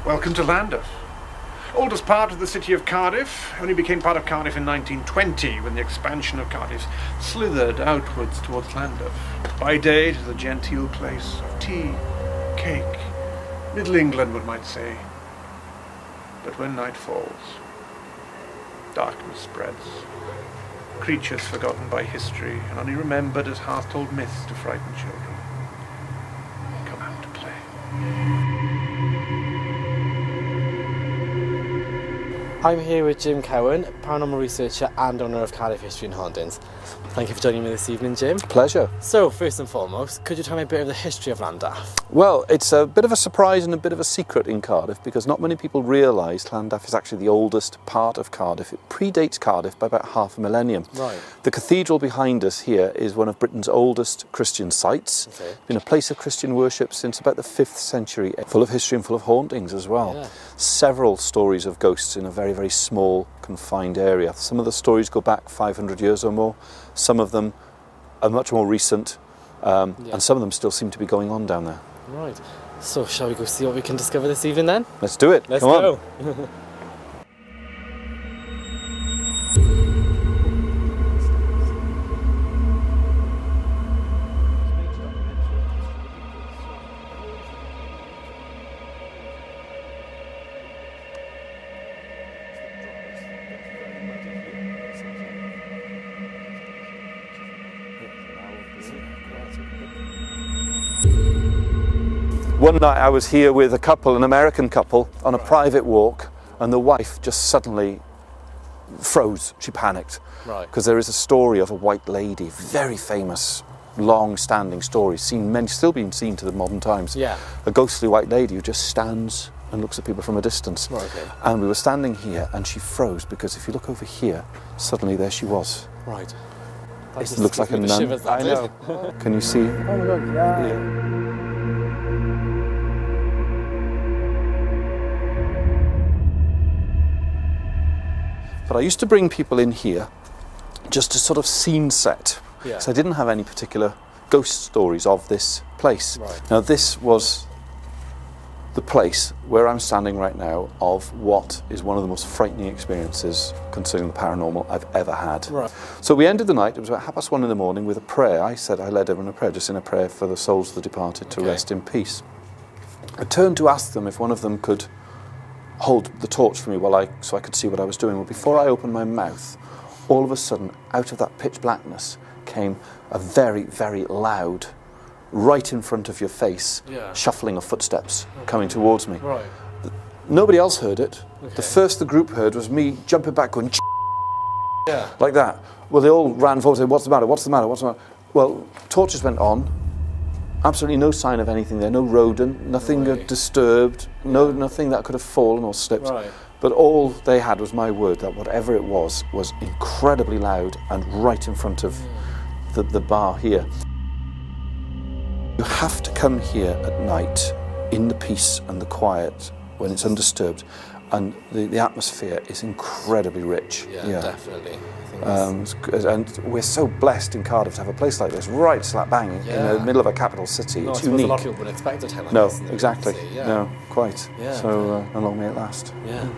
Welcome to Llandaff. Oldest part of the city of Cardiff, only became part of Cardiff in 1920 when the expansion of Cardiff slithered outwards towards Llandaff. By day it is a genteel place of tea, cake, Middle England one might say. But when night falls, darkness spreads. Creatures forgotten by history and only remembered as half-told myths to frighten children come out to play. I'm here with Jim Cowan, paranormal researcher and owner of Cardiff History and Hauntings. Thank you for joining me this evening, Jim. Pleasure. So, first and foremost, could you tell me a bit of the history of Llandaff? Well, it's a bit of a surprise and a bit of a secret in Cardiff because not many people realise Llandaff is actually the oldest part of Cardiff. It predates Cardiff by about half a millennium. Right. The cathedral behind us here is one of Britain's oldest Christian sites. Okay. It's been a place of Christian worship since about the 5th century, full of history and full of hauntings as well. Yeah. Several stories of ghosts in a very, very small, confined area. Some of the stories go back 500 years or more. Some of them are much more recent, and some of them still seem to be going on down there. Right. So, shall we go see what we can discover this evening then? Let's do it. Let's Come go. On. One night I was here with a couple, an American couple, on a private walk, and the wife just suddenly froze. She panicked. Right. Because there is a story of a white lady, very famous, long-standing story, still being seen to the modern times. Yeah. A ghostly white lady who just stands and looks at people from a distance. Right, okay. And we were standing here, and she froze because if you look over here, suddenly there she was. Right. It looks like a nun. I know. Can you see? Oh my God! Yeah. But I used to bring people in here just to sort of scene set. Yeah. So I didn't have any particular ghost stories of this place. Right. Now this was the place where I'm standing right now of what is one of the most frightening experiences concerning the paranormal I've ever had. Right. So we ended the night, it was about 1:30 in the morning, with a prayer. I led everyone a prayer, just in a prayer for the souls of the departed to rest in peace. I turned to ask them if one of them could hold the torch for me so I could see what I was doing. Well, before I opened my mouth, all of a sudden, out of that pitch blackness, came a very, very loud, right in front of your face, shuffling of footsteps coming towards me. Right. Nobody else heard it. Okay. The first the group heard was me jumping back going, like that. Well, they all ran forward and said, "What's the matter? What's the matter? What's the matter?" Well, torches went on. Absolutely no sign of anything there, no rodent, nothing disturbed, nothing that could have fallen or slipped. Right. But all they had was my word that whatever it was incredibly loud and right in front of the bar here. You have to come here at night in the peace and the quiet when it's undisturbed, and the atmosphere is incredibly rich. Yeah, definitely. And we're so blessed in Cardiff to have a place like this, right slap bang in the middle of a capital city. No, it's I suppose unique. a lot of people wouldn't expect a town like No, this. Exactly. No, quite. Yeah. So, and long may it last. Yeah.